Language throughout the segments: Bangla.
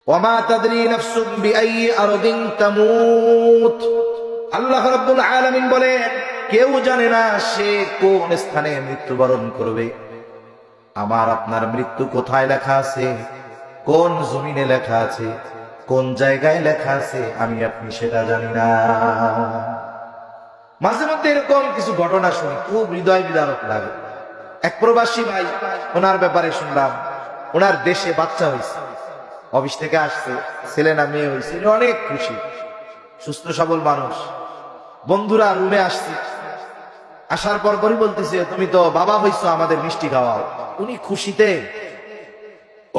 ওয়ামা তাদরি নাফসুম বিআইয়ি আরদিন তামুত। আল্লাহ রাব্বুল আলামিন বলেন, কেউ জানে না সে কোন স্থানে মৃত্যুবরণ করবে। আমার আপনার মৃত্যু কোথায় লেখা আছে, কোন জমিনে লেখা আছে, কোন জায়গায় লেখা আছে, আমি আপনি সেটা জানি না। মাঝে মধ্যে এরকম কিছু ঘটনা শুনি, খুব হৃদয় বিদারক লাগে। এক প্রবাসী ভাই, ওনার ব্যাপারে শুনলাম, ওনার দেশে বাচ্চা হয়েছে, অফিস থেকে আসছে, ছেলে না মেয়ে হয়েছে, অনেক খুশি, সুস্থ সবল মানুষ। বন্ধুরা রুমে আসছে, আসার পর পরই বলতেছে, তুমি তো বাবা হইছো, আমাদের মিষ্টি খাওয়াও। উনি খুশিতে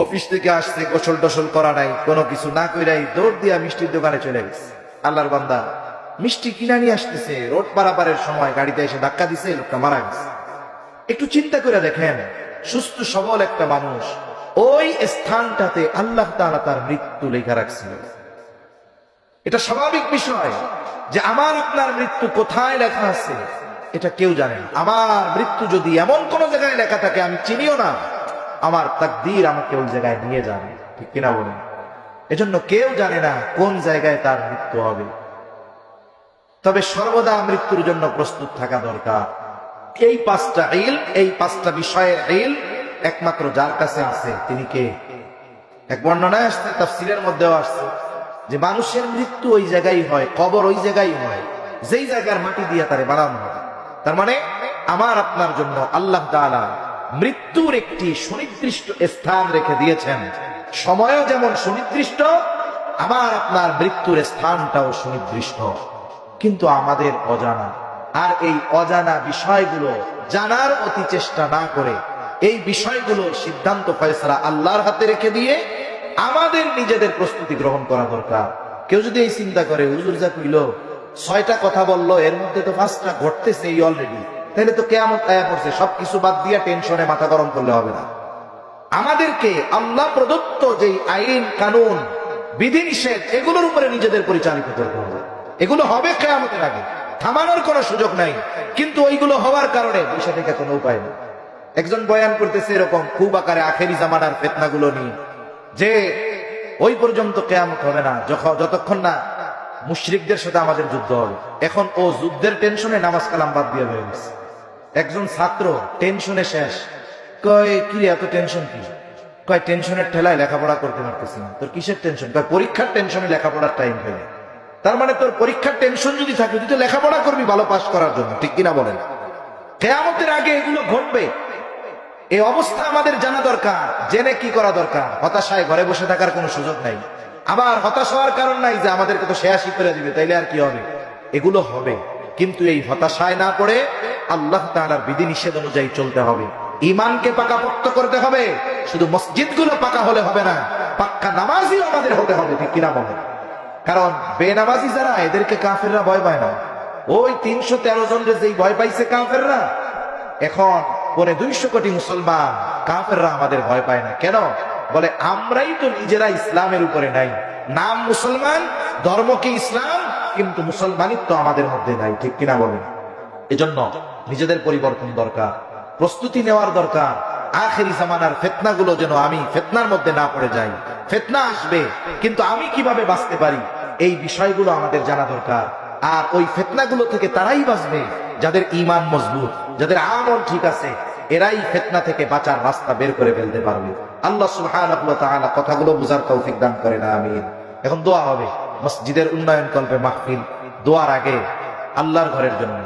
অফিস থেকে আসছে, গোসল টোসল করা নাই, কোনো কিছু না কইরাই দৌড় দিয়া মিষ্টির দোকানে চলে গেছে। আল্লাহর বান্দা মিষ্টি কিনা নিয়ে আসতেছে, রোড পারাপারের সময় গাড়িতে এসে ধাক্কা দিছে, লোকটা মারা গেছে। একটু চিন্তা করে দেখেন, সুস্থ সবল একটা মানুষ, ওই স্থানটাতে আল্লাহ তাআলা তার মৃত্যু লেখা রাখছিল। এটা স্বাভাবিক বিষয় যে আমার আপনার মৃত্যু কোথায় লেখা আছে এটা কেউ জানে না। আমার মৃত্যু যদি এমন কোন জায়গায় লেখা থাকে আমি চিনিও না, আমার তাকদীর আমাকে ওই জায়গায় নিয়ে যাবে, ঠিক কিনা বলেন? এজন্য কেউ জানে না কোন জায়গায় তার মৃত্যু হবে। তবে সর্বদা মৃত্যুর জন্য প্রস্তুত থাকা দরকার। এই পাঁচটা ইলম, এই পাঁচটা বিষয়ের ইলম একমাত্র যার কাছে আছে তিনি কে? এক বর্ণনায় আসছে, তাফসীরের মধ্যেও আসছে যে মানুষের মৃত্যু ওই জায়গায় হয়, কবর ওই জায়গায় হয় যেই জায়গার মাটি দিয়ে তারে বানানো হয়। তার মানে আমার আপনার জন্য আল্লাহ তাআলা মৃত্যুর একটি সুনির্দিষ্ট স্থান রেখে দিয়েছেন। সময়ও যেমন সুনির্দিষ্ট, আমার আপনার মৃত্যুর স্থানটাও সুনির্দিষ্ট, কিন্তু আমাদের অজানা। আর এই অজানা বিষয়গুলো জানার অতি চেষ্টা না করে এই বিষয়গুলো সিদ্ধান্ত ফয়সালা আল্লাহর হাতে রেখে দিয়ে আমাদের নিজেদের প্রস্তুতি গ্রহণ করা দরকার। কেউ যদি এই চিন্তা করে, হুজুর যা কইল, 6টা কথা বললো, এর মধ্যে তো 5টা ঘটতেছে অলরেডি, তাহলে তো কিয়ামত আয়া পড়ছে, সবকিছু বাদ দিয়ে টেনশনে মাথা গরম করলে হবে না। আমাদেরকে আল্লাহ প্রদত্ত যে আইন কানুন বিধিনিষেধ এগুলোর উপরে নিজেদের পরিচালিত করতে হবে। এগুলো হবে কিয়ামতের আগে, থামানোর কোনো সুযোগ নাই। কিন্তু ওইগুলো হওয়ার কারণে বসে থেকে কোনো উপায় নেই। একজন বয়ান করতেছে এরকম খুব আকারে আখেরি জামানার ফিতনাগুলো নিয়ে, যে ওই পর্যন্ত কিয়ামত হবে না যতক্ষণ না মুশরিকদের সাথে আমাদের যুদ্ধ হবে। এখন ও যুদ্ধের টেনশনে নামাজ কালাম বাদ দিয়ে হয়ে গেছে। একজন ছাত্র টেনশনে শেষ, কয় কি এত টেনশন কি? কয় টেনশনের ঠেলায় লেখাপড়া করতে পারতেছি না। তোর কিসের টেনশন? কয় পরীক্ষার টেনশনে লেখাপড়ার টাইম পেলে। তার মানে তোর পরীক্ষার টেনশন যদি থাকে, তুই তো লেখাপড়া করবি ভালো পাস করার জন্য, ঠিক কিনা বলেন? কিয়ামতের আগে এগুলো ঘটবে, এই অবস্থা আমাদের জানা দরকার। জেনে কি করা দরকার? হতাশায় ঘরে বসে থাকার কোনো সুযোগ নাই। আবার হতাশ হওয়ার কারণ নাই যে আমাদেরকে তো শেয়াশি করে দিবে, তাইলে আর কি হবে? এগুলো হবে, কিন্তু এই হতাশায় না পড়ে আল্লাহ তাআলার বিধিনিষেধ অনুযায়ী চলতে হবে। ঈমানকে পাকাপোক্ত করতে হবে। শুধু মসজিদগুলো পাকা হলে হবে না, পাক্কা নামাজিও আমাদের হতে হবে, ঠিক কিনা বলেন? কারণ বেনামাজি যারা, এদেরকে কাফেররা ভয় পায় না। ওই 313 জন যেই ভয় পাইছে কাফেররা, এখন পরে 200 কোটি মুসলমান, কাফেররা আমাদের ভয় পায় না। কেন? বলে আমরাই তো নিজেরা ইসলামের উপরে নাই। নাম মুসলমান, ধর্ম কি ইসলাম, কিন্তু মুসলমানিত্ব আমাদের মধ্যে নাই, ঠিক কিনা বলেন? এজন্য নিজেদের পরিবর্তন দরকার, প্রস্তুতি নেওয়ার দরকার। আখেরি জামানার ফিতনাগুলো যেন আমি ফিতনার মধ্যে না পড়ে যাই। ফিতনা আসবে, কিন্তু আমি কিভাবে বাঁচতে পারি এই বিষয়গুলো আমাদের জানা দরকার। আর ওই ফিতনাগুলো থেকে তারাই বাঁচবে যাদের ঈমান মজবুত, যাদের আমল ঠিক আছে, এরাই ফিতনা থেকে বাঁচার রাস্তা বের করে ফেলতে পারবে। আল্লাহ সুবহানাহু ওয়া তাআলা কথাগুলো বুঝার তৌফিক দান করেন, আমিন। এখন দোয়া হবে, মসজিদের উন্নয়ন কল্পে মাহফিল, দোয়ার আগে আল্লাহর ঘরের জন্য।